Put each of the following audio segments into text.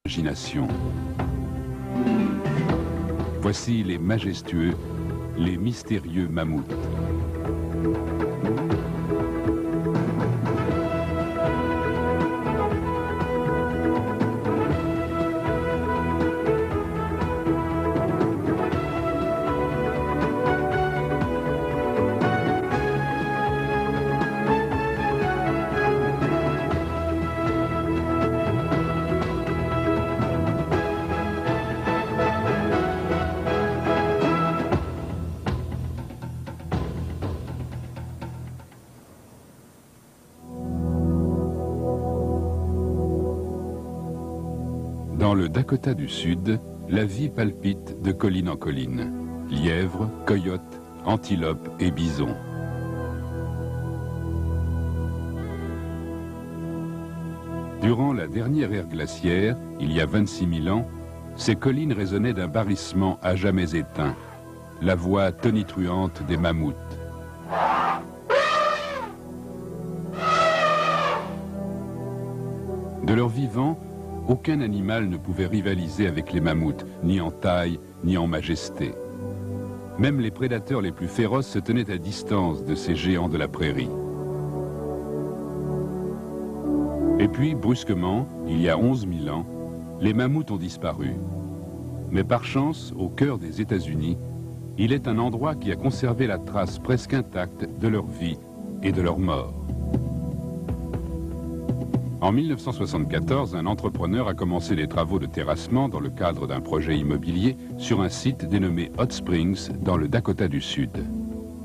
imagination. Voici les majestueux, les mystérieux mammouths. Dans le Dakota du Sud, la vie palpite de colline en colline. Lièvres, coyotes, antilopes et bisons. Durant la dernière ère glaciaire, il y a 26 000 ans, ces collines résonnaient d'un barrissement à jamais éteint, la voix tonitruante des mammouths. De leur vivant, aucun animal ne pouvait rivaliser avec les mammouths, ni en taille, ni en majesté. Même les prédateurs les plus féroces se tenaient à distance de ces géants de la prairie. Et puis, brusquement, il y a 11 000 ans, les mammouths ont disparu. Mais par chance, au cœur des États-Unis, il est un endroit qui a conservé la trace presque intacte de leur vie et de leur mort. En 1974, un entrepreneur a commencé les travaux de terrassement dans le cadre d'un projet immobilier sur un site dénommé Hot Springs dans le Dakota du Sud.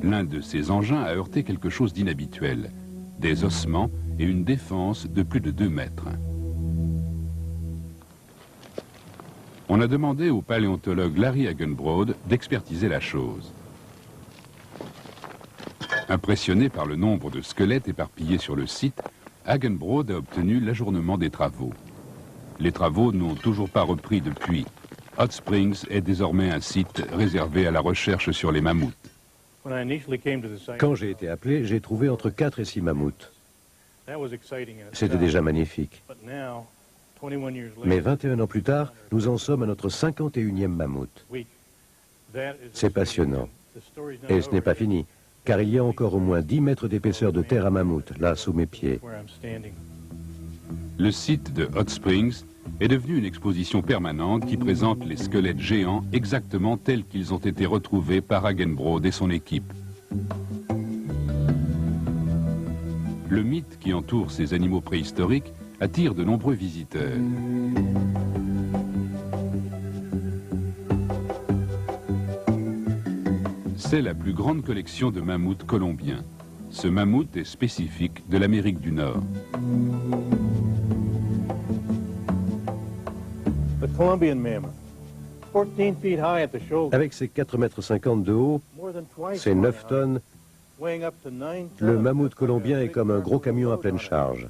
L'un de ces engins a heurté quelque chose d'inhabituel, des ossements et une défense de plus de 2 mètres. On a demandé au paléontologue Larry Hagenbrod d'expertiser la chose. Impressionné par le nombre de squelettes éparpillés sur le site, Hagenbrod a obtenu l'ajournement des travaux. Les travaux n'ont toujours pas repris depuis. Hot Springs est désormais un site réservé à la recherche sur les mammouths. Quand j'ai été appelé, j'ai trouvé entre 4 et 6 mammouths. C'était déjà magnifique. Mais 21 ans plus tard, nous en sommes à notre 51e mammouth. C'est passionnant. Et ce n'est pas fini, car il y a encore au moins 10 mètres d'épaisseur de terre à mammouth, là, sous mes pieds. Le site de Hot Springs est devenu une exposition permanente qui présente les squelettes géants exactement tels qu'ils ont été retrouvés par Hagenbrod et son équipe. Le mythe qui entoure ces animaux préhistoriques attire de nombreux visiteurs. C'est la plus grande collection de mammouths colombiens. Ce mammouth est spécifique de l'Amérique du Nord. Avec ses 4,50 m de haut, ses 9 tonnes, le mammouth colombien est comme un gros camion à pleine charge.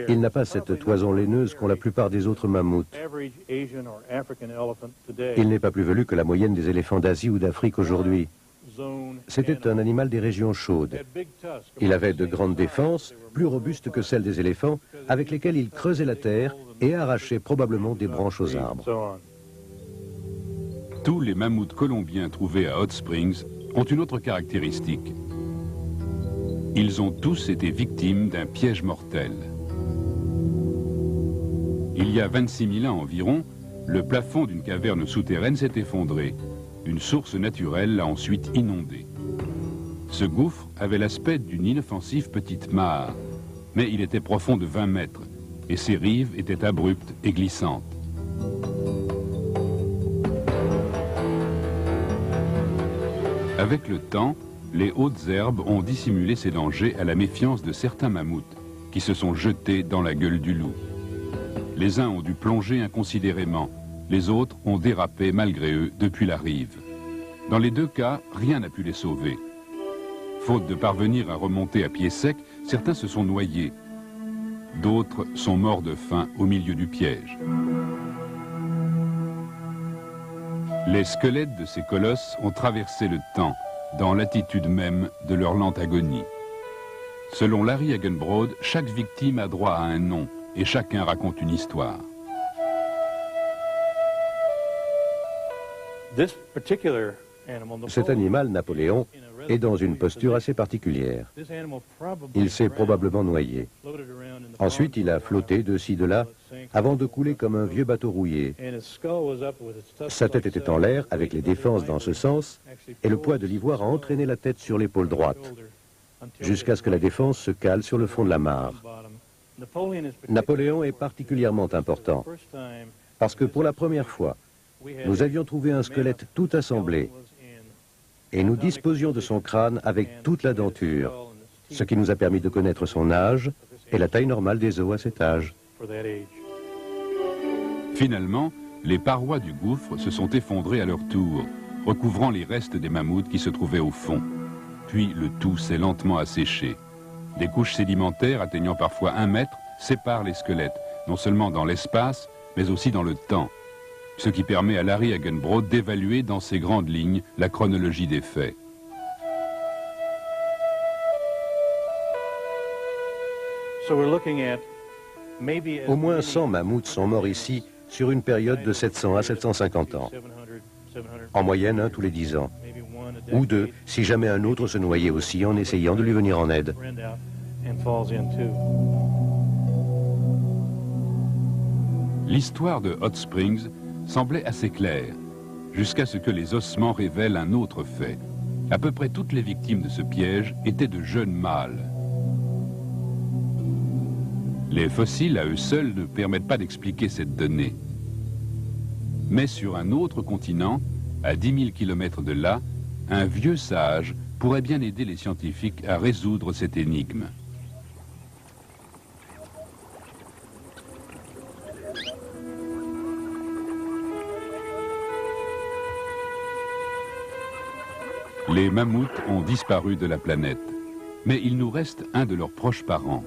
Il n'a pas cette toison laineuse qu'ont la plupart des autres mammouths. Il n'est pas plus velu que la moyenne des éléphants d'Asie ou d'Afrique aujourd'hui. C'était un animal des régions chaudes. Il avait de grandes défenses, plus robustes que celles des éléphants, avec lesquelles il creusait la terre et arrachait probablement des branches aux arbres. Tous les mammouths colombiens trouvés à Hot Springs ont une autre caractéristique. Ils ont tous été victimes d'un piège mortel. Il y a 26 000 ans environ, le plafond d'une caverne souterraine s'est effondré. Une source naturelle l'a ensuite inondé. Ce gouffre avait l'aspect d'une inoffensive petite mare, mais il était profond de 20 mètres et ses rives étaient abruptes et glissantes. Avec le temps, les hautes herbes ont dissimulé ces dangers à la méfiance de certains mammouths qui se sont jetés dans la gueule du loup. Les uns ont dû plonger inconsidérément, les autres ont dérapé malgré eux depuis la rive. Dans les deux cas, rien n'a pu les sauver. Faute de parvenir à remonter à pied sec, certains se sont noyés. D'autres sont morts de faim au milieu du piège. Les squelettes de ces colosses ont traversé le temps, dans l'attitude même de leur lente agonie. Selon Larry Hagenbrod, chaque victime a droit à un nom, et chacun raconte une histoire. Cet animal, Napoléon, est dans une posture assez particulière. Il s'est probablement noyé. Ensuite, il a flotté de ci, de là, avant de couler comme un vieux bateau rouillé. Sa tête était en l'air, avec les défenses dans ce sens, et le poids de l'ivoire a entraîné la tête sur l'épaule droite, jusqu'à ce que la défense se cale sur le fond de la mare. Napoléon est particulièrement important, parce que pour la première fois, nous avions trouvé un squelette tout assemblé, et nous disposions de son crâne avec toute la denture, ce qui nous a permis de connaître son âge et la taille normale des os à cet âge. Finalement, les parois du gouffre se sont effondrées à leur tour, recouvrant les restes des mammouths qui se trouvaient au fond. Puis le tout s'est lentement asséché. Des couches sédimentaires atteignant parfois 1 mètre séparent les squelettes, non seulement dans l'espace, mais aussi dans le temps, ce qui permet à Larry Hagenbrodt d'évaluer dans ses grandes lignes la chronologie des faits. Au moins 100 mammouths sont morts ici sur une période de 700 à 750 ans. En moyenne, un tous les 10 ans. Ou 2, si jamais un autre se noyait aussi en essayant de lui venir en aide. L'histoire de Hot Springs semblait assez claire, jusqu'à ce que les ossements révèlent un autre fait. À peu près toutes les victimes de ce piège étaient de jeunes mâles. Les fossiles à eux seuls ne permettent pas d'expliquer cette donnée. Mais sur un autre continent, à 10 000 km de là, un vieux sage pourrait bien aider les scientifiques à résoudre cette énigme. Les mammouths ont disparu de la planète, mais il nous reste un de leurs proches parents.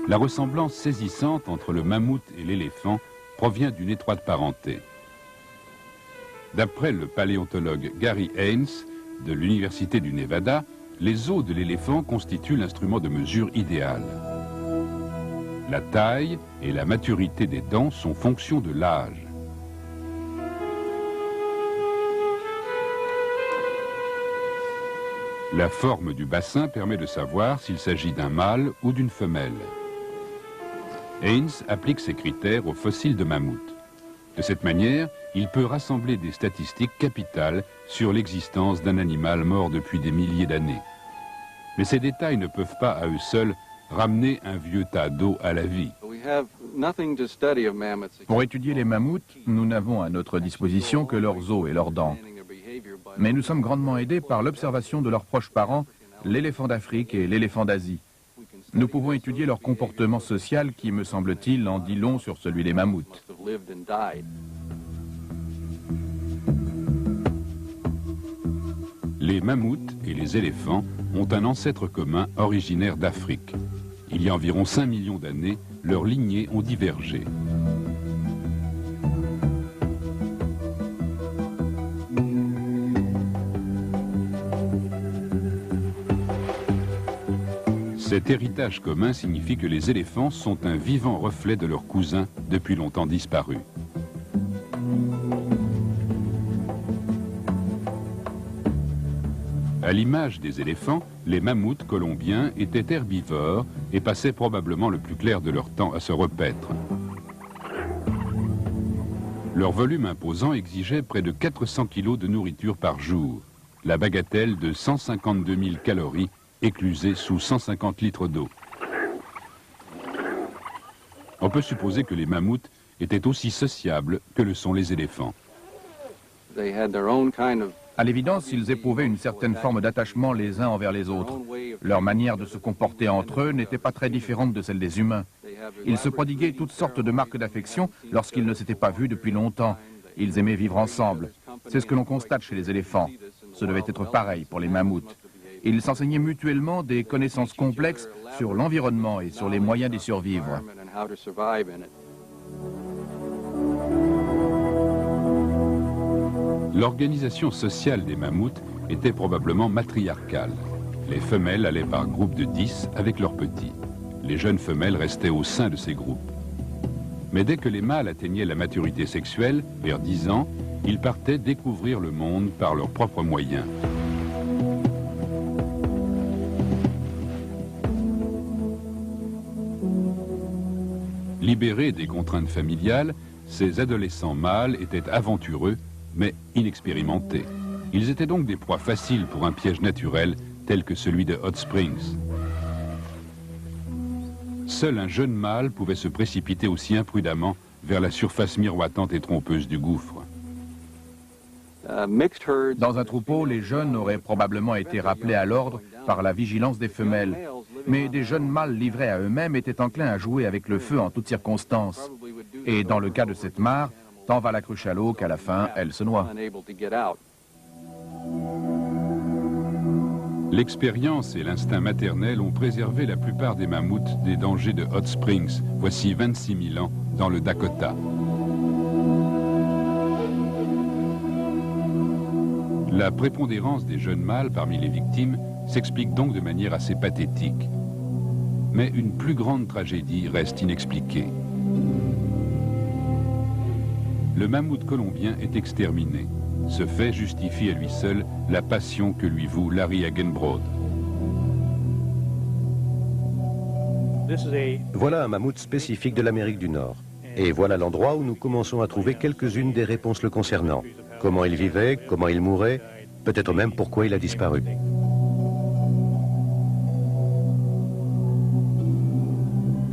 La ressemblance saisissante entre le mammouth et l'éléphant provient d'une étroite parenté. D'après le paléontologue Gary Haynes de l'Université du Nevada, les os de l'éléphant constituent l'instrument de mesure idéal. La taille et la maturité des dents sont fonction de l'âge. La forme du bassin permet de savoir s'il s'agit d'un mâle ou d'une femelle. Haynes applique ces critères aux fossiles de mammouth. De cette manière, il peut rassembler des statistiques capitales sur l'existence d'un animal mort depuis des milliers d'années. Mais ces détails ne peuvent pas à eux seuls ramener un vieux tas d'os à la vie. Pour étudier les mammouths, nous n'avons à notre disposition que leurs os et leurs dents. Mais nous sommes grandement aidés par l'observation de leurs proches parents, l'éléphant d'Afrique et l'éléphant d'Asie. Nous pouvons étudier leur comportement social qui, me semble-t-il, en dit long sur celui des mammouths. Les mammouths et les éléphants ont un ancêtre commun originaire d'Afrique. Il y a environ 5 millions d'années, leurs lignées ont divergé. Cet héritage commun signifie que les éléphants sont un vivant reflet de leurs cousins depuis longtemps disparus. À l'image des éléphants, les mammouths colombiens étaient herbivores et passaient probablement le plus clair de leur temps à se repaître. Leur volume imposant exigeait près de 400 kg de nourriture par jour, la bagatelle de 152 000 calories éclusées sous 150 litres d'eau. On peut supposer que les mammouths étaient aussi sociables que le sont les éléphants. À l'évidence, ils éprouvaient une certaine forme d'attachement les uns envers les autres. Leur manière de se comporter entre eux n'était pas très différente de celle des humains. Ils se prodiguaient toutes sortes de marques d'affection lorsqu'ils ne s'étaient pas vus depuis longtemps. Ils aimaient vivre ensemble. C'est ce que l'on constate chez les éléphants. Ce devait être pareil pour les mammouths. Ils s'enseignaient mutuellement des connaissances complexes sur l'environnement et sur les moyens d'y survivre. L'organisation sociale des mammouths était probablement matriarcale. Les femelles allaient par groupes de 10 avec leurs petits. les jeunes femelles restaient au sein de ces groupes. Mais dès que les mâles atteignaient la maturité sexuelle, vers 10 ans, ils partaient découvrir le monde par leurs propres moyens. Libérés des contraintes familiales, ces adolescents mâles étaient aventureux, mais inexpérimentés. Ils étaient donc des proies faciles pour un piège naturel tel que celui de Hot Springs. Seul un jeune mâle pouvait se précipiter aussi imprudemment vers la surface miroitante et trompeuse du gouffre. Dans un troupeau, les jeunes auraient probablement été rappelés à l'ordre par la vigilance des femelles. Mais des jeunes mâles livrés à eux-mêmes étaient enclins à jouer avec le feu en toutes circonstances. Et dans le cas de cette mare, tant va la cruche à l'eau qu'à la fin, elle se noie. L'expérience et l'instinct maternel ont préservé la plupart des mammouths des dangers de Hot Springs, voici 26 000 ans, dans le Dakota. La prépondérance des jeunes mâles parmi les victimes s'explique donc de manière assez pathétique. Mais une plus grande tragédie reste inexpliquée. Le mammouth colombien est exterminé. Ce fait justifie à lui seul la passion que lui voue Larry Hagenbrood. Voilà un mammouth spécifique de l'Amérique du Nord. Et voilà l'endroit où nous commençons à trouver quelques-unes des réponses le concernant. Comment il vivait, comment il mourait, peut-être même pourquoi il a disparu.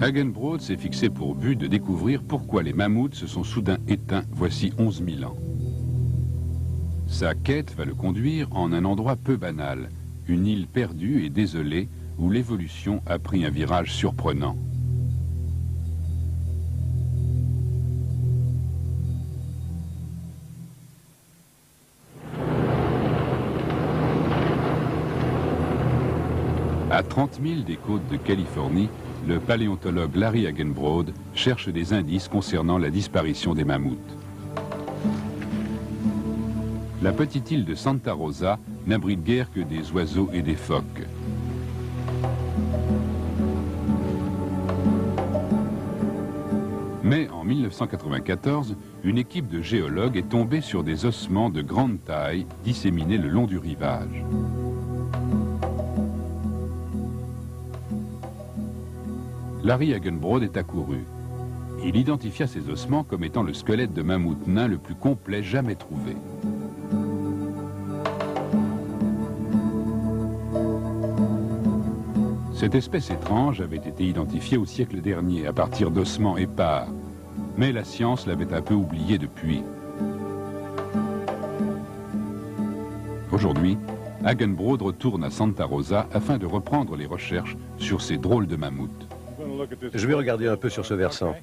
Hagenbrood s'est fixé pour but de découvrir pourquoi les mammouths se sont soudain éteints voici 11 000 ans. Sa quête va le conduire en un endroit peu banal, une île perdue et désolée où l'évolution a pris un virage surprenant. À 30 000 des côtes de Californie, le paléontologue Larry Hagenbrood cherche des indices concernant la disparition des mammouths. La petite île de Santa Rosa n'abrite guère que des oiseaux et des phoques. Mais en 1994, une équipe de géologues est tombée sur des ossements de grande taille disséminés le long du rivage. Larry Hagenbrood est accouru. Il identifia ces ossements comme étant le squelette de mammouth nain le plus complet jamais trouvé. Cette espèce étrange avait été identifiée au siècle dernier à partir d'ossements épars, mais la science l'avait un peu oublié depuis. Aujourd'hui, Hagenbrood retourne à Santa Rosa afin de reprendre les recherches sur ces drôles de mammouths. Je vais regarder un peu sur ce versant.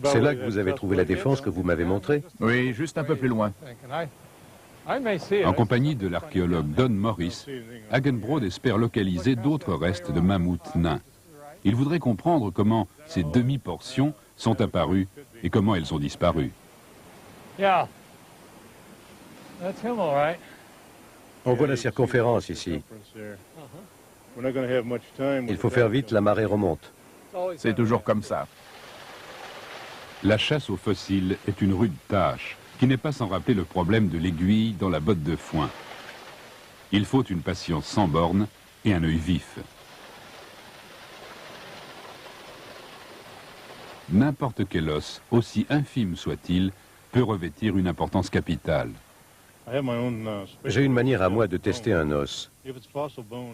C'est là que vous avez trouvé la défense que vous m'avez montrée? Oui, juste un peu plus loin. En compagnie de l'archéologue Don Morris, Hagenbrood espère localiser d'autres restes de mammouths nains. Il voudrait comprendre comment ces demi-portions sont apparues et comment elles ont disparu. On voit la circonférence ici. Il faut faire vite, la marée remonte. C'est toujours comme ça. La chasse aux fossiles est une rude tâche qui n'est pas sans rappeler le problème de l'aiguille dans la botte de foin. Il faut une patience sans borne et un œil vif. N'importe quel os, aussi infime soit-il, peut revêtir une importance capitale. J'ai une manière à moi de tester un os.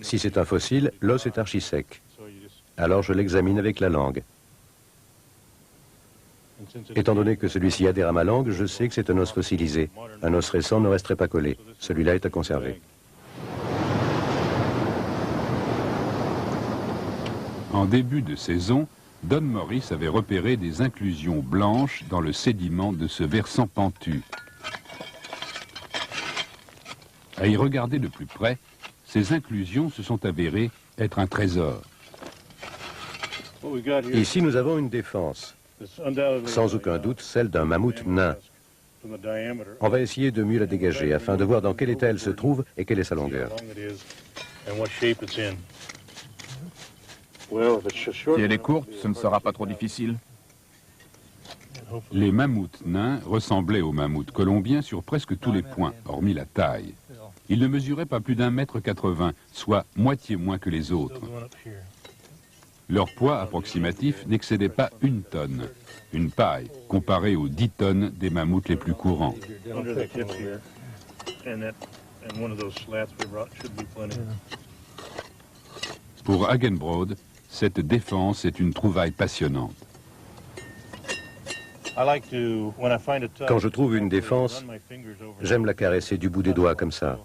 Si c'est un fossile, l'os est archi sec. Alors je l'examine avec la langue. Étant donné que celui-ci adhère à ma langue, je sais que c'est un os fossilisé. Un os récent ne resterait pas collé. Celui-là est à conserver. En début de saison, Don Morris avait repéré des inclusions blanches dans le sédiment de ce versant pentu. À y regarder de plus près, ces inclusions se sont avérées être un trésor. Ici, nous avons une défense. Sans aucun doute, celle d'un mammouth nain. On va essayer de mieux la dégager afin de voir dans quel état elle se trouve et quelle est sa longueur. Si elle est courte, ce ne sera pas trop difficile. Les mammouths nains ressemblaient aux mammouths colombiens sur presque tous les points, hormis la taille. Ils ne mesuraient pas plus d'1,80 m, soit moitié moins que les autres. Leur poids approximatif n'excédait pas 1 tonne, une paille comparée aux 10 tonnes des mammouths les plus courants. Pour Hagenbrod, cette défense est une trouvaille passionnante. Quand je trouve une défense, j'aime la caresser du bout des doigts comme ça.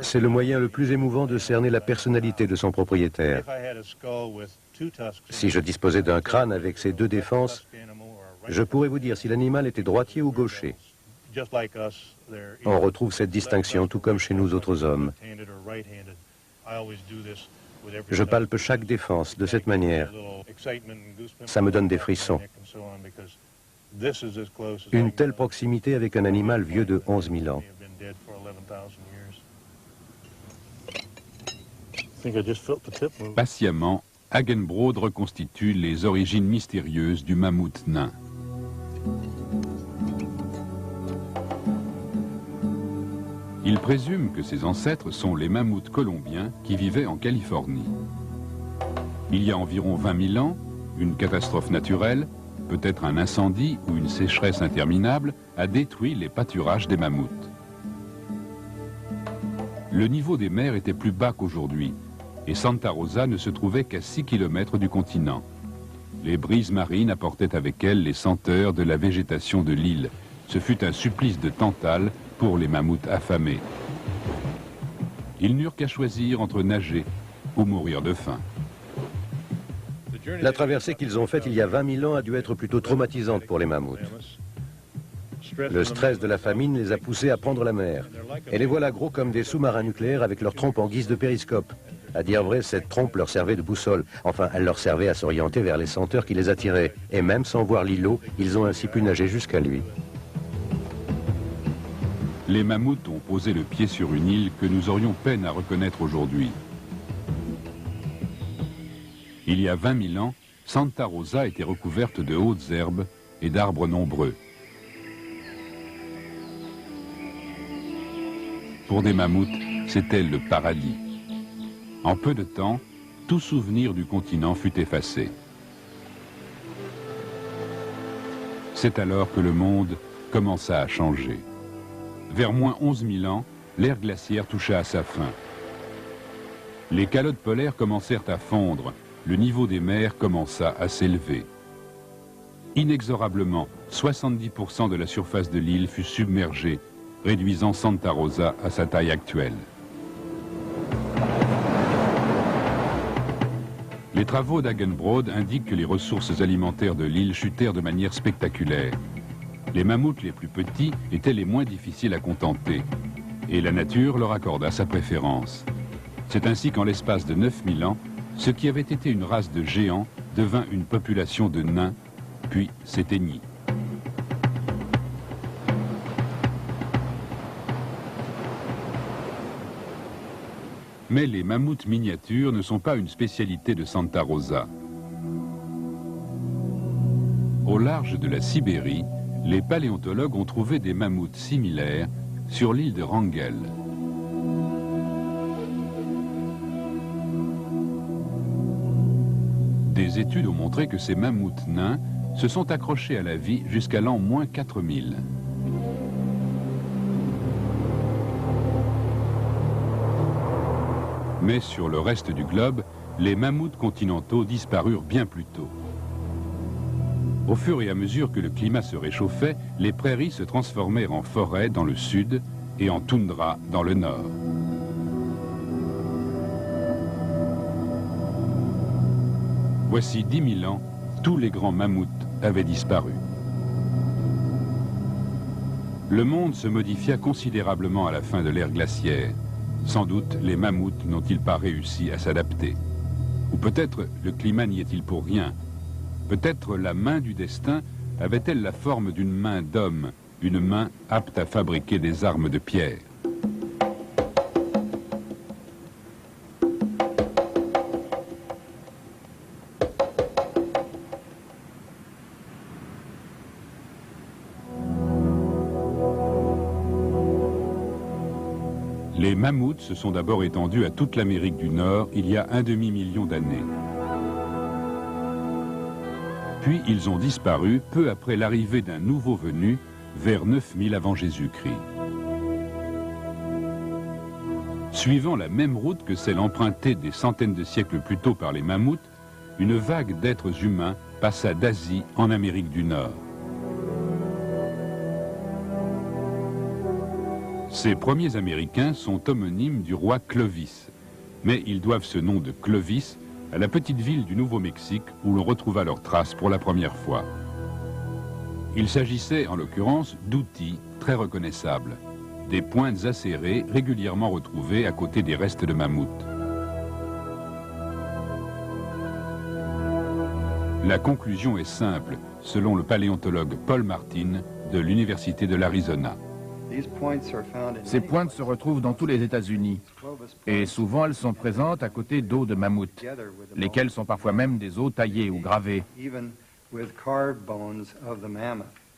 C'est le moyen le plus émouvant de cerner la personnalité de son propriétaire. Si je disposais d'un crâne avec ces 2 défenses, je pourrais vous dire si l'animal était droitier ou gaucher. On retrouve cette distinction tout comme chez nous autres hommes. Je palpe chaque défense de cette manière. Ça me donne des frissons. Une telle proximité avec un animal vieux de 11 000 ans. Patiemment, Hagenbrod reconstitue les origines mystérieuses du mammouth nain. Il présume que ses ancêtres sont les mammouths colombiens qui vivaient en Californie. Il y a environ 20 000 ans, une catastrophe naturelle, peut-être un incendie ou une sécheresse interminable, a détruit les pâturages des mammouths. Le niveau des mers était plus bas qu'aujourd'hui, et Santa Rosa ne se trouvait qu'à 6 km du continent. Les brises marines apportaient avec elles les senteurs de la végétation de l'île. Ce fut un supplice de Tantale pour les mammouths affamés. Ils n'eurent qu'à choisir entre nager ou mourir de faim. La traversée qu'ils ont faite il y a 20 000 ans a dû être plutôt traumatisante pour les mammouths. Le stress de la famine les a poussés à prendre la mer. Et les voilà gros comme des sous-marins nucléaires avec leur trompe en guise de périscope. À dire vrai, cette trompe leur servait de boussole. Enfin, elle leur servait à s'orienter vers les senteurs qui les attiraient. Et même sans voir l'îlot, ils ont ainsi pu nager jusqu'à lui. Les mammouths ont posé le pied sur une île que nous aurions peine à reconnaître aujourd'hui. Il y a 20 000 ans, Santa Rosa était recouverte de hautes herbes et d'arbres nombreux. Pour des mammouths, c'était le paradis. En peu de temps, tout souvenir du continent fut effacé. C'est alors que le monde commença à changer. Vers moins 11 000 ans, l'ère glaciaire toucha à sa fin. Les calottes polaires commencèrent à fondre, le niveau des mers commença à s'élever. Inexorablement, 70% de la surface de l'île fut submergée, réduisant Santa Rosa à sa taille actuelle. Les travaux d'Hagenbrod indiquent que les ressources alimentaires de l'île chutèrent de manière spectaculaire. Les mammouths les plus petits étaient les moins difficiles à contenter, et la nature leur accorda sa préférence. C'est ainsi qu'en l'espace de 9000 ans, ce qui avait été une race de géants devint une population de nains, puis s'éteignit. Mais les mammouths miniatures ne sont pas une spécialité de Santa Rosa. Au large de la Sibérie, les paléontologues ont trouvé des mammouths similaires sur l'île de Wrangel. Des études ont montré que ces mammouths nains se sont accrochés à la vie jusqu'à l'an moins 4000. Mais sur le reste du globe, les mammouths continentaux disparurent bien plus tôt. Au fur et à mesure que le climat se réchauffait, les prairies se transformèrent en forêts dans le sud et en toundra dans le nord. Voici 10 000 ans, tous les grands mammouths avaient disparu. Le monde se modifia considérablement à la fin de l'ère glaciaire. Sans doute, les mammouths n'ont-ils pas réussi à s'adapter. Ou peut-être le climat n'y est-il pour rien. Peut-être la main du destin avait-elle la forme d'une main d'homme, une main apte à fabriquer des armes de pierre. Les mammouths se sont d'abord étendus à toute l'Amérique du Nord il y a un demi-million d'années. Puis ils ont disparu peu après l'arrivée d'un nouveau venu vers 9000 avant Jésus-Christ. Suivant la même route que celle empruntée des centaines de siècles plus tôt par les mammouths, une vague d'êtres humains passa d'Asie en Amérique du Nord. Ces premiers Américains sont homonymes du roi Clovis, mais ils doivent ce nom de Clovis à la petite ville du Nouveau-Mexique où l'on retrouva leurs traces pour la première fois. Il s'agissait en l'occurrence d'outils très reconnaissables, des pointes acérées régulièrement retrouvées à côté des restes de mammouths. La conclusion est simple, selon le paléontologue Paul Martin de l'Université de l'Arizona. Ces pointes se retrouvent dans tous les États-Unis et souvent elles sont présentes à côté d'os de mammouth, lesquels sont parfois même des os taillés ou gravés.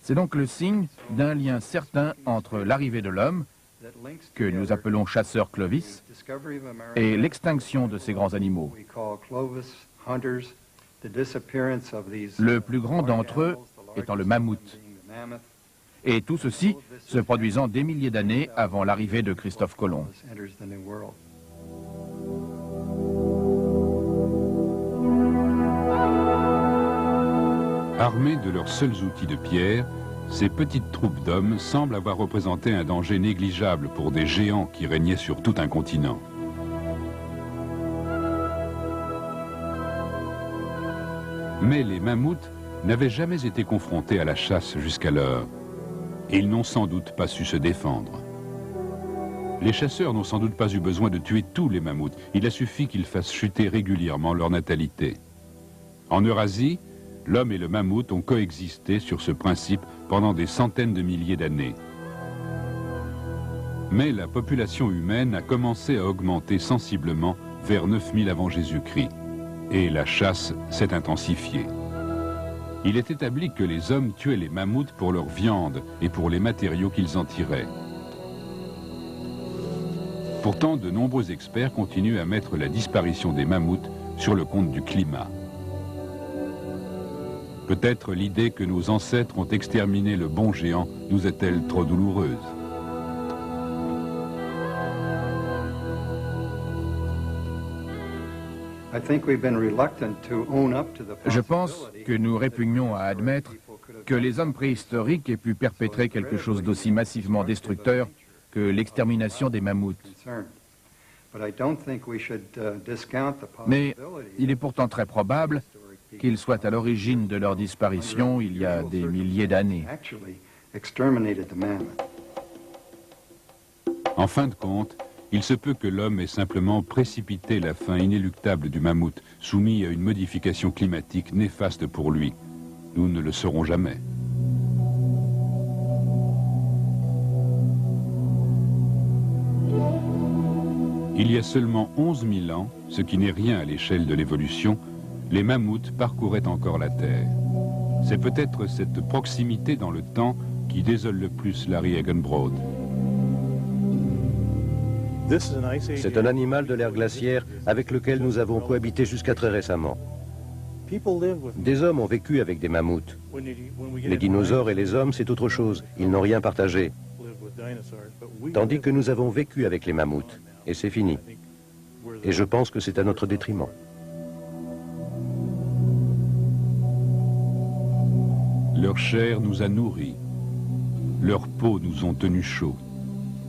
C'est donc le signe d'un lien certain entre l'arrivée de l'homme, que nous appelons chasseur Clovis, et l'extinction de ces grands animaux. Le plus grand d'entre eux étant le mammouth. Et tout ceci se produisant des milliers d'années avant l'arrivée de Christophe Colomb. Armés de leurs seuls outils de pierre, ces petites troupes d'hommes semblent avoir représenté un danger négligeable pour des géants qui régnaient sur tout un continent. Mais les mammouths n'avaient jamais été confrontés à la chasse jusqu'alors. Et ils n'ont sans doute pas su se défendre. Les chasseurs n'ont sans doute pas eu besoin de tuer tous les mammouths. Il a suffi qu'ils fassent chuter régulièrement leur natalité. En Eurasie, l'homme et le mammouth ont coexisté sur ce principe pendant des centaines de milliers d'années. Mais la population humaine a commencé à augmenter sensiblement vers 9000 avant Jésus-Christ. Et la chasse s'est intensifiée. Il est établi que les hommes tuaient les mammouths pour leur viande et pour les matériaux qu'ils en tiraient. Pourtant, de nombreux experts continuent à mettre la disparition des mammouths sur le compte du climat. Peut-être l'idée que nos ancêtres ont exterminé le bon géant nous est-elle trop douloureuse. Je pense que nous répugnons à admettre que les hommes préhistoriques aient pu perpétrer quelque chose d'aussi massivement destructeur que l'extermination des mammouths. Mais il est pourtant très probable qu'ils soient à l'origine de leur disparition il y a des milliers d'années. En fin de compte, il se peut que l'homme ait simplement précipité la fin inéluctable du mammouth, soumis à une modification climatique néfaste pour lui. Nous ne le saurons jamais. Il y a seulement 11 000 ans, ce qui n'est rien à l'échelle de l'évolution, les mammouths parcouraient encore la Terre. C'est peut-être cette proximité dans le temps qui désole le plus Larry Haggenbrod. C'est un animal de l'ère glaciaire avec lequel nous avons cohabité jusqu'à très récemment. Des hommes ont vécu avec des mammouths. Les dinosaures et les hommes, c'est autre chose. Ils n'ont rien partagé. Tandis que nous avons vécu avec les mammouths. Et c'est fini. Et je pense que c'est à notre détriment. Leur chair nous a nourris. Leurs peaux nous ont tenus chauds.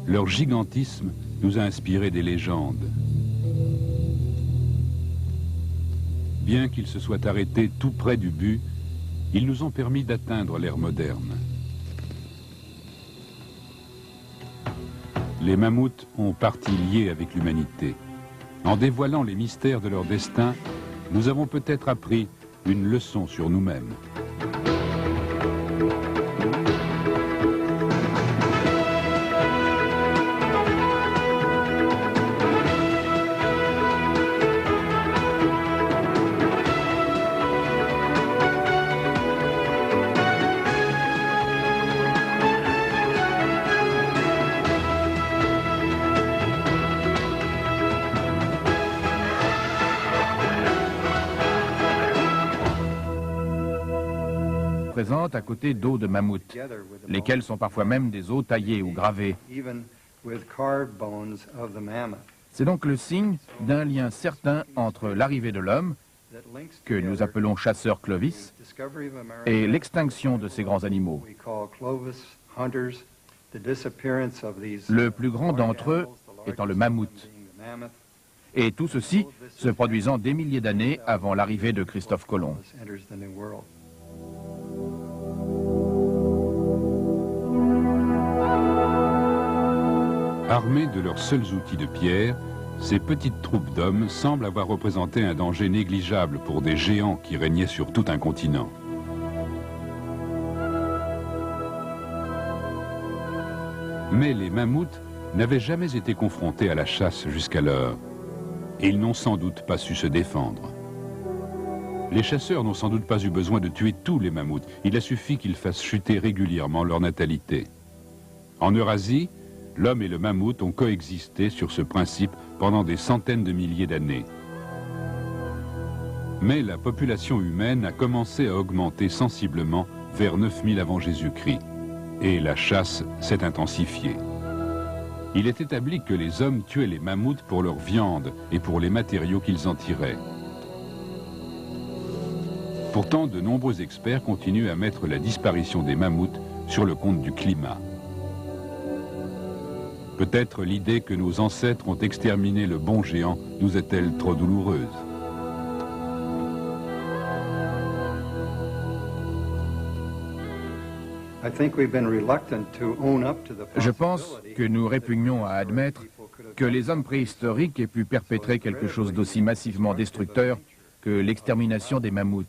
Leur gigantisme nous a inspiré des légendes. Bien qu'ils se soient arrêtés tout près du but, ils nous ont permis d'atteindre l'ère moderne. Les mammouths ont partie liée avec l'humanité. En dévoilant les mystères de leur destin, nous avons peut-être appris une leçon sur nous-mêmes. présentes à côté d'os de mammouth, lesquels sont parfois même des os taillés ou gravés. C'est donc le signe d'un lien certain entre l'arrivée de l'homme, que nous appelons chasseur Clovis, et l'extinction de ces grands animaux. Le plus grand d'entre eux étant le mammouth. Et tout ceci se produisant des milliers d'années avant l'arrivée de Christophe Colomb. Armés de leurs seuls outils de pierre, ces petites troupes d'hommes semblent avoir représenté un danger négligeable pour des géants qui régnaient sur tout un continent. Mais les mammouths n'avaient jamais été confrontés à la chasse jusqu'alors, et ils n'ont sans doute pas su se défendre. Les chasseurs n'ont sans doute pas eu besoin de tuer tous les mammouths, il a suffi qu'ils fassent chuter régulièrement leur natalité. En Eurasie, l'homme et le mammouth ont coexisté sur ce principe pendant des centaines de milliers d'années. Mais la population humaine a commencé à augmenter sensiblement vers 9000 avant Jésus-Christ, et la chasse s'est intensifiée. Il est établi que les hommes tuaient les mammouths pour leur viande et pour les matériaux qu'ils en tiraient. Pourtant, de nombreux experts continuent à mettre la disparition des mammouths sur le compte du climat. Peut-être l'idée que nos ancêtres ont exterminé le bon géant nous est-elle trop douloureuse. Je pense que nous répugnons à admettre que les hommes préhistoriques aient pu perpétrer quelque chose d'aussi massivement destructeur que l'extermination des mammouths.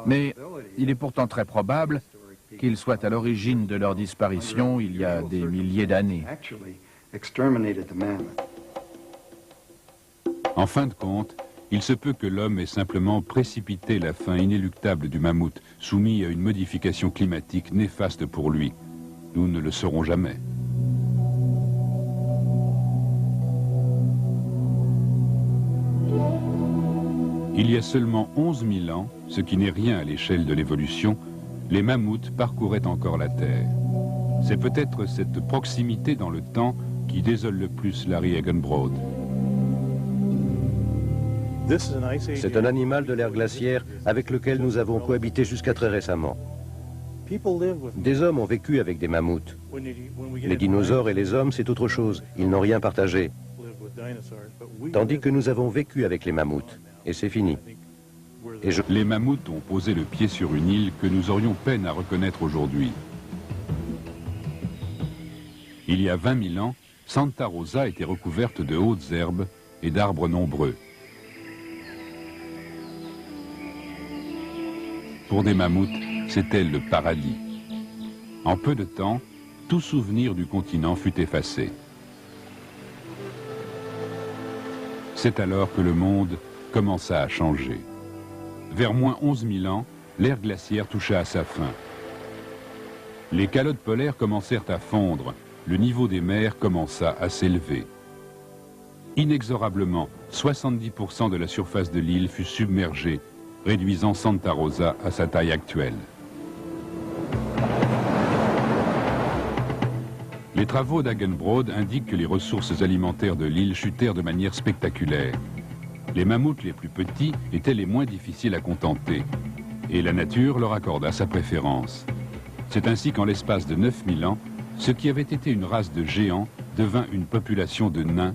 Mais il est pourtant très probable qu'ils soient à l'origine de leur disparition il y a des milliers d'années. En fin de compte, il se peut que l'homme ait simplement précipité la fin inéluctable du mammouth, soumis à une modification climatique néfaste pour lui. Nous ne le saurons jamais. Il y a seulement 11 000 ans, ce qui n'est rien à l'échelle de l'évolution, les mammouths parcouraient encore la Terre. C'est peut-être cette proximité dans le temps qui désole le plus Larry Egenbrod. C'est un animal de l'ère glaciaire avec lequel nous avons cohabité jusqu'à très récemment. Des hommes ont vécu avec des mammouths. Les dinosaures et les hommes, c'est autre chose. Ils n'ont rien partagé. Tandis que nous avons vécu avec les mammouths. Et c'est fini. Les mammouths ont posé le pied sur une île que nous aurions peine à reconnaître aujourd'hui. Il y a 20 000 ans, Santa Rosa était recouverte de hautes herbes et d'arbres nombreux. Pour des mammouths, c'était le paradis. En peu de temps, tout souvenir du continent fut effacé. C'est alors que le monde commença à changer. Vers moins 11 000 ans, l'ère glaciaire toucha à sa fin. Les calottes polaires commencèrent à fondre, le niveau des mers commença à s'élever. Inexorablement, 70% de la surface de l'île fut submergée, réduisant Santa Rosa à sa taille actuelle. Les travaux d'Agenbrod indiquent que les ressources alimentaires de l'île chutèrent de manière spectaculaire. Les mammouths les plus petits étaient les moins difficiles à contenter, et la nature leur accorda sa préférence. C'est ainsi qu'en l'espace de 9000 ans, ce qui avait été une race de géants devint une population de nains,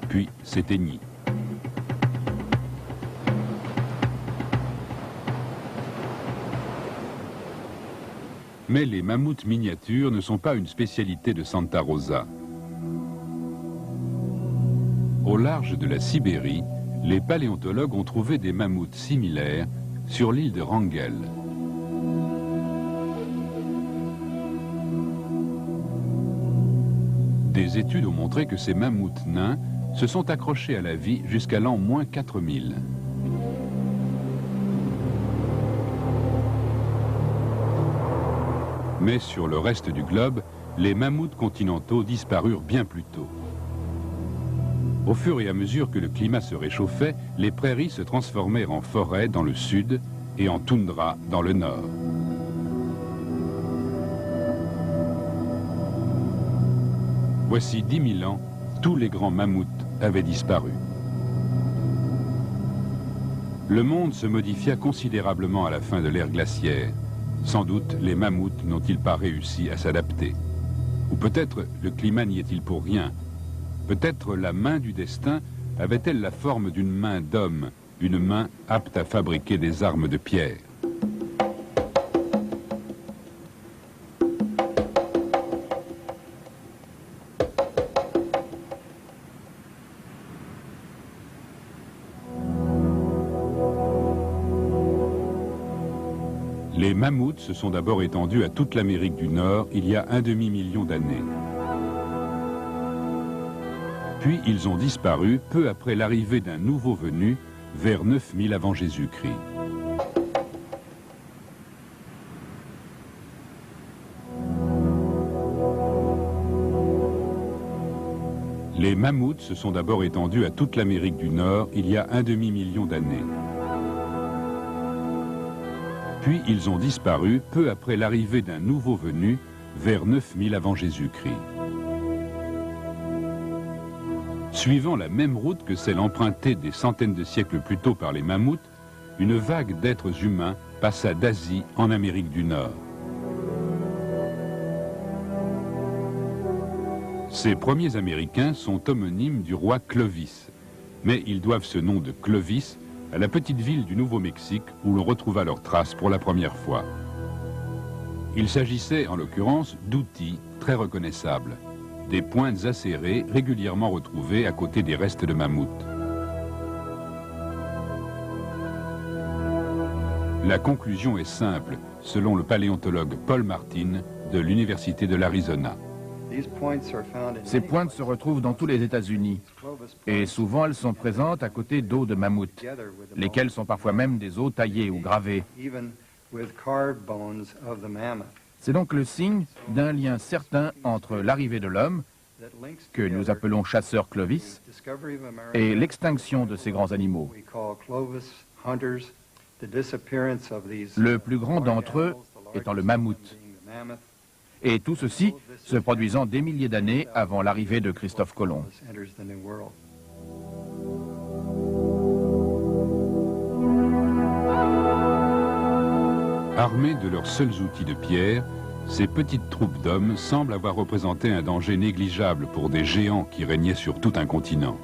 puis s'éteignit. Mais les mammouths miniatures ne sont pas une spécialité de Santa Rosa. Au large de la Sibérie, les paléontologues ont trouvé des mammouths similaires sur l'île de Wrangel. Des études ont montré que ces mammouths nains se sont accrochés à la vie jusqu'à l'an moins 4000. Mais sur le reste du globe, les mammouths continentaux disparurent bien plus tôt. Au fur et à mesure que le climat se réchauffait, les prairies se transformèrent en forêts dans le sud et en toundra dans le nord. Voici 10 000 ans, tous les grands mammouths avaient disparu. Le monde se modifia considérablement à la fin de l'ère glaciaire. Sans doute, les mammouths n'ont-ils pas réussi à s'adapter. Ou peut-être le climat n'y est-il pour rien. Peut-être la main du destin avait-elle la forme d'une main d'homme, une main apte à fabriquer des armes de pierre. Les mammouths se sont d'abord étendus à toute l'Amérique du Nord il y a un demi-million d'années. Puis ils ont disparu peu après l'arrivée d'un nouveau venu vers 9000 avant Jésus-Christ. Les mammouths se sont d'abord étendus à toute l'Amérique du Nord il y a un demi-million d'années. Puis ils ont disparu peu après l'arrivée d'un nouveau venu vers 9000 avant Jésus-Christ. Suivant la même route que celle empruntée des centaines de siècles plus tôt par les mammouths, une vague d'êtres humains passa d'Asie en Amérique du Nord. Ces premiers Américains sont homonymes du roi Clovis, mais ils doivent ce nom de Clovis à la petite ville du Nouveau-Mexique où l'on retrouva leurs traces pour la première fois. Il s'agissait en l'occurrence d'outils très reconnaissables, des pointes acérées régulièrement retrouvées à côté des restes de mammouths. La conclusion est simple, selon le paléontologue Paul Martin de l'Université de l'Arizona. Ces pointes se retrouvent dans tous les États-Unis et souvent elles sont présentes à côté d'os de mammouth, lesquels sont parfois même des os taillés ou gravés. C'est donc le signe d'un lien certain entre l'arrivée de l'homme, que nous appelons chasseur Clovis, et l'extinction de ces grands animaux. Le plus grand d'entre eux étant le mammouth. Et tout ceci se produisant des milliers d'années avant l'arrivée de Christophe Colomb. Armés de leurs seuls outils de pierre, ces petites troupes d'hommes semblent avoir représenté un danger négligeable pour des géants qui régnaient sur tout un continent.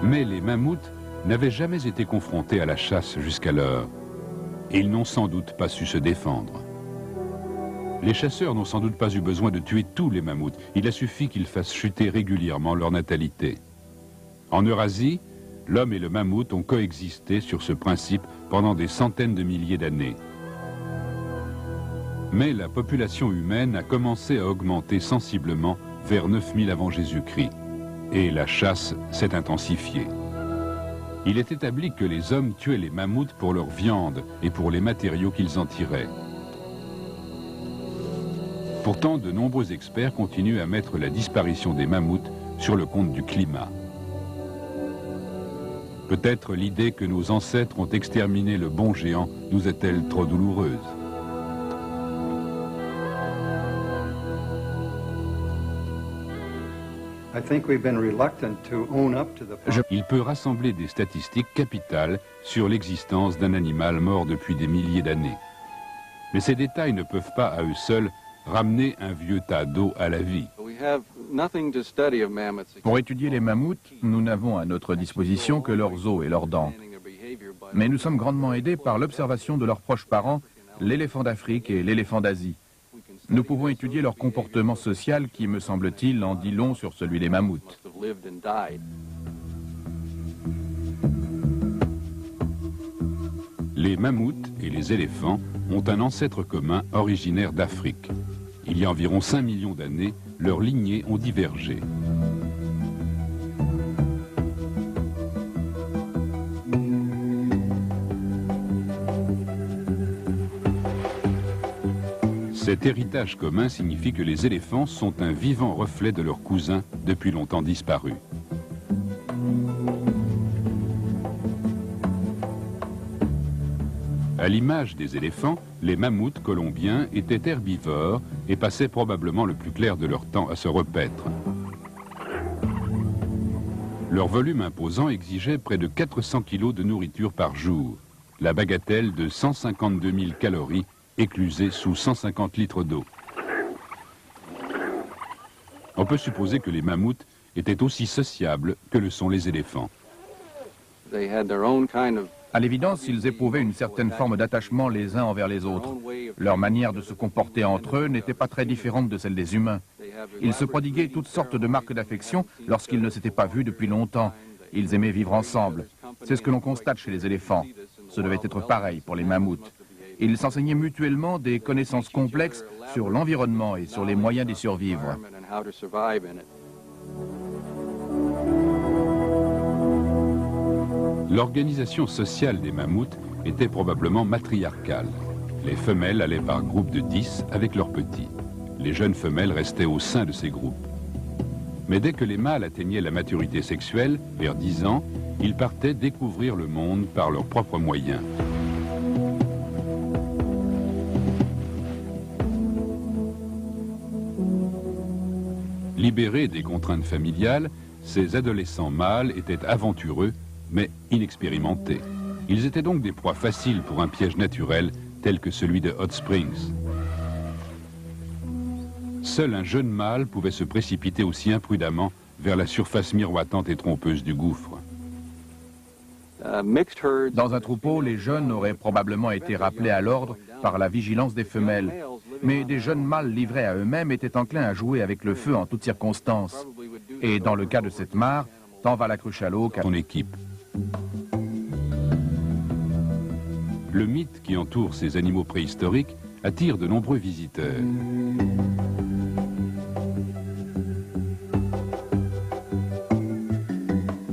Mais les mammouths n'avaient jamais été confrontés à la chasse jusqu'alors. Et ils n'ont sans doute pas su se défendre. Les chasseurs n'ont sans doute pas eu besoin de tuer tous les mammouths. Il a suffi qu'ils fassent chuter régulièrement leur natalité. En Eurasie, l'homme et le mammouth ont coexisté sur ce principe pendant des centaines de milliers d'années. Mais la population humaine a commencé à augmenter sensiblement vers 9000 avant Jésus-Christ. Et la chasse s'est intensifiée. Il est établi que les hommes tuaient les mammouths pour leur viande et pour les matériaux qu'ils en tiraient. Pourtant, de nombreux experts continuent à mettre la disparition des mammouths sur le compte du climat. Peut-être l'idée que nos ancêtres ont exterminé le bon géant nous est-elle trop douloureuse. Il peut rassembler des statistiques capitales sur l'existence d'un animal mort depuis des milliers d'années. Mais ces détails ne peuvent pas à eux seuls ramener un vieux tas d'eau à la vie. Pour étudier les mammouths, nous n'avons à notre disposition que leurs os et leurs dents. Mais nous sommes grandement aidés par l'observation de leurs proches parents, l'éléphant d'Afrique et l'éléphant d'Asie. Nous pouvons étudier leur comportement social qui, me semble-t-il, en dit long sur celui des mammouths. Les mammouths et les éléphants ont un ancêtre commun originaire d'Afrique. Il y a environ 5 millions d'années, leurs lignées ont divergé. Cet héritage commun signifie que les éléphants sont un vivant reflet de leurs cousins depuis longtemps disparus. À l'image des éléphants, les mammouths colombiens étaient herbivores et passaient probablement le plus clair de leur temps à se repaître. Leur volume imposant exigeait près de 400 kg de nourriture par jour, la bagatelle de 152 000 calories éclusées sous 150 litres d'eau. On peut supposer que les mammouths étaient aussi sociables que le sont les éléphants. À l'évidence, ils éprouvaient une certaine forme d'attachement les uns envers les autres. Leur manière de se comporter entre eux n'était pas très différente de celle des humains. Ils se prodiguaient toutes sortes de marques d'affection lorsqu'ils ne s'étaient pas vus depuis longtemps. Ils aimaient vivre ensemble. C'est ce que l'on constate chez les éléphants. Ce devait être pareil pour les mammouths. Ils s'enseignaient mutuellement des connaissances complexes sur l'environnement et sur les moyens d'y survivre. L'organisation sociale des mammouths était probablement matriarcale. Les femelles allaient par groupes de 10 avec leurs petits. Les jeunes femelles restaient au sein de ces groupes. Mais dès que les mâles atteignaient la maturité sexuelle, vers 10 ans, ils partaient découvrir le monde par leurs propres moyens. Libérés des contraintes familiales, ces adolescents mâles étaient aventureux, mais inexpérimentés. Ils étaient donc des proies faciles pour un piège naturel tel que celui de Hot Springs. Seul un jeune mâle pouvait se précipiter aussi imprudemment vers la surface miroitante et trompeuse du gouffre. Dans un troupeau, les jeunes auraient probablement été rappelés à l'ordre par la vigilance des femelles. Mais des jeunes mâles livrés à eux-mêmes étaient enclins à jouer avec le feu en toutes circonstances. Et dans le cas de cette mare, tant va la cruche à l'eau qu'à son équipe. Le mythe qui entoure ces animaux préhistoriques attire de nombreux visiteurs.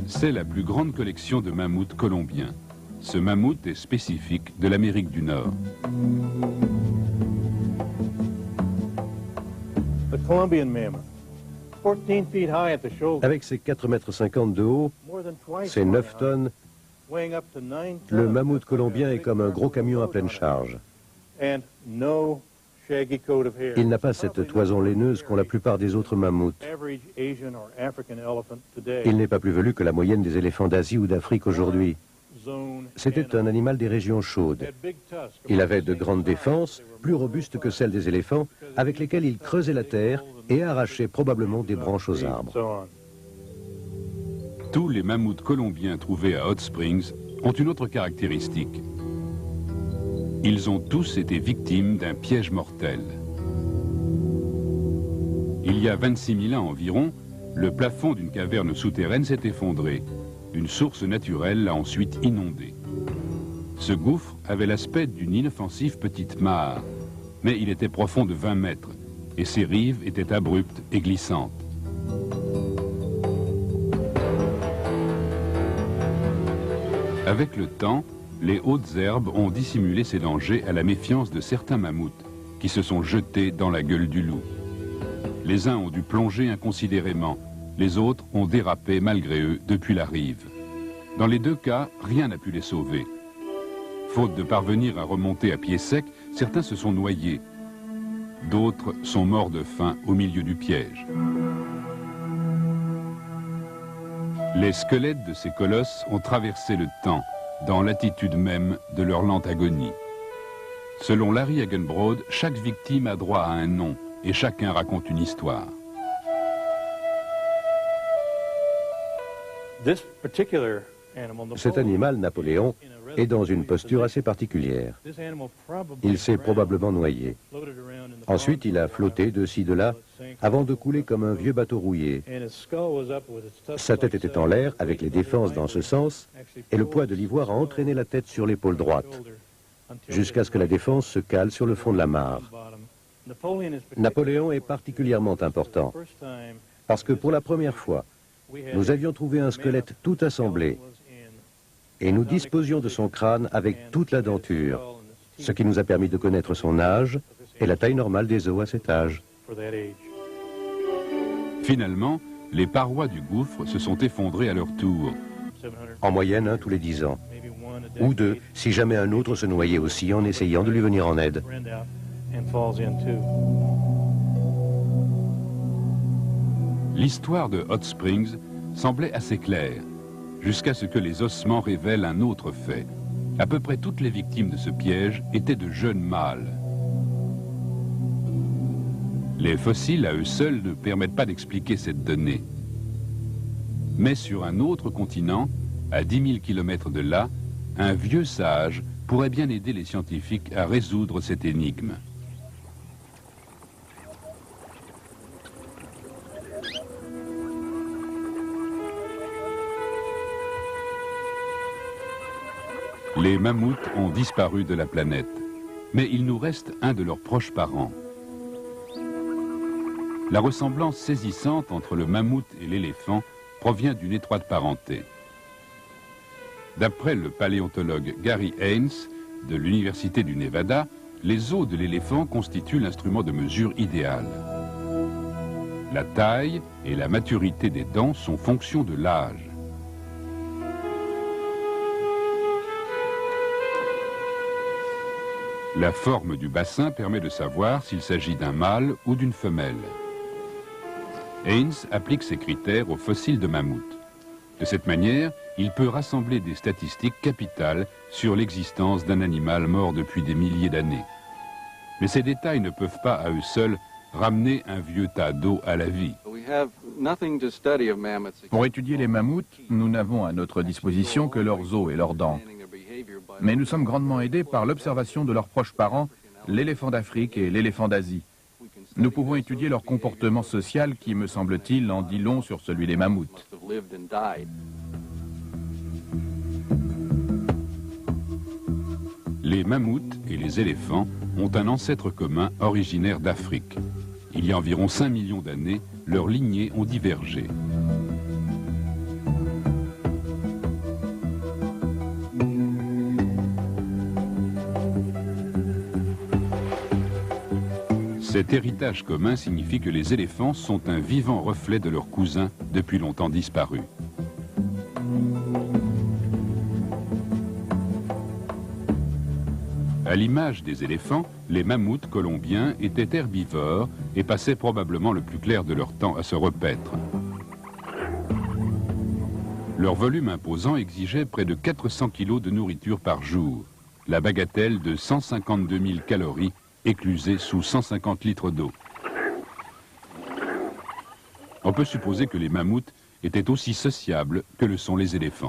C'est la plus grande collection de mammouths colombiens. Ce mammouth est spécifique de l'Amérique du Nord. Avec ses 4,50 m de haut, ses 9 tonnes, le mammouth colombien est comme un gros camion à pleine charge. Il n'a pas cette toison laineuse qu'ont la plupart des autres mammouths. Il n'est pas plus velu que la moyenne des éléphants d'Asie ou d'Afrique aujourd'hui. C'était un animal des régions chaudes. Il avait de grandes défenses, plus robustes que celles des éléphants, avec lesquelles il creusait la terre et arrachait probablement des branches aux arbres. Tous les mammouths colombiens trouvés à Hot Springs ont une autre caractéristique. Ils ont tous été victimes d'un piège mortel. Il y a 26 000 ans environ, le plafond d'une caverne souterraine s'est effondré. Une source naturelle l'a ensuite inondé. Ce gouffre avait l'aspect d'une inoffensive petite mare, mais il était profond de 20 mètres et ses rives étaient abruptes et glissantes. Avec le temps, les hautes herbes ont dissimulé ces dangers à la méfiance de certains mammouths qui se sont jetés dans la gueule du loup. Les uns ont dû plonger inconsidérément, les autres ont dérapé malgré eux depuis la rive. Dans les deux cas, rien n'a pu les sauver. Faute de parvenir à remonter à pied sec, certains se sont noyés. D'autres sont morts de faim au milieu du piège. Les squelettes de ces colosses ont traversé le temps, dans l'attitude même de leur lente agonie. Selon Larry Hagenbrod, chaque victime a droit à un nom, et chacun raconte une histoire. Cet animal, Napoléon, est dans une posture assez particulière. Il s'est probablement noyé. Ensuite, il a flotté de ci, de là, avant de couler comme un vieux bateau rouillé. Sa tête était en l'air, avec les défenses dans ce sens, et le poids de l'ivoire a entraîné la tête sur l'épaule droite, jusqu'à ce que la défense se cale sur le fond de la mare. Napoléon est particulièrement important, parce que pour la première fois, nous avions trouvé un squelette tout assemblé, et nous disposions de son crâne avec toute la denture, ce qui nous a permis de connaître son âge est la taille normale des os à cet âge. Finalement, les parois du gouffre se sont effondrées à leur tour. En moyenne, un tous les 10 ans. Ou deux, si jamais un autre se noyait aussi en essayant de lui venir en aide. L'histoire de Hot Springs semblait assez claire, jusqu'à ce que les ossements révèlent un autre fait. À peu près toutes les victimes de ce piège étaient de jeunes mâles. Les fossiles à eux seuls ne permettent pas d'expliquer cette donnée. Mais sur un autre continent, à 10 000 km de là, un vieux sage pourrait bien aider les scientifiques à résoudre cette énigme. Les mammouths ont disparu de la planète, mais il nous reste un de leurs proches parents. La ressemblance saisissante entre le mammouth et l'éléphant provient d'une étroite parenté. D'après le paléontologue Gary Haynes de l'Université du Nevada, les os de l'éléphant constituent l'instrument de mesure idéal. La taille et la maturité des dents sont fonction de l'âge. La forme du bassin permet de savoir s'il s'agit d'un mâle ou d'une femelle. Haynes applique ces critères aux fossiles de mammouth. De cette manière, il peut rassembler des statistiques capitales sur l'existence d'un animal mort depuis des milliers d'années. Mais ces détails ne peuvent pas à eux seuls ramener un vieux tas d'os à la vie. Pour étudier les mammouths, nous n'avons à notre disposition que leurs os et leurs dents. Mais nous sommes grandement aidés par l'observation de leurs proches parents, l'éléphant d'Afrique et l'éléphant d'Asie. Nous pouvons étudier leur comportement social qui, me semble-t-il, en dit long sur celui des mammouths. Les mammouths et les éléphants ont un ancêtre commun originaire d'Afrique. Il y a environ 5 millions d'années, leurs lignées ont divergé. Cet héritage commun signifie que les éléphants sont un vivant reflet de leurs cousins depuis longtemps disparus. À l'image des éléphants, les mammouths colombiens étaient herbivores et passaient probablement le plus clair de leur temps à se repaître. Leur volume imposant exigeait près de 400 kg de nourriture par jour, la bagatelle de 152 000 calories éclusées sous 150 litres d'eau. On peut supposer que les mammouths étaient aussi sociables que le sont les éléphants.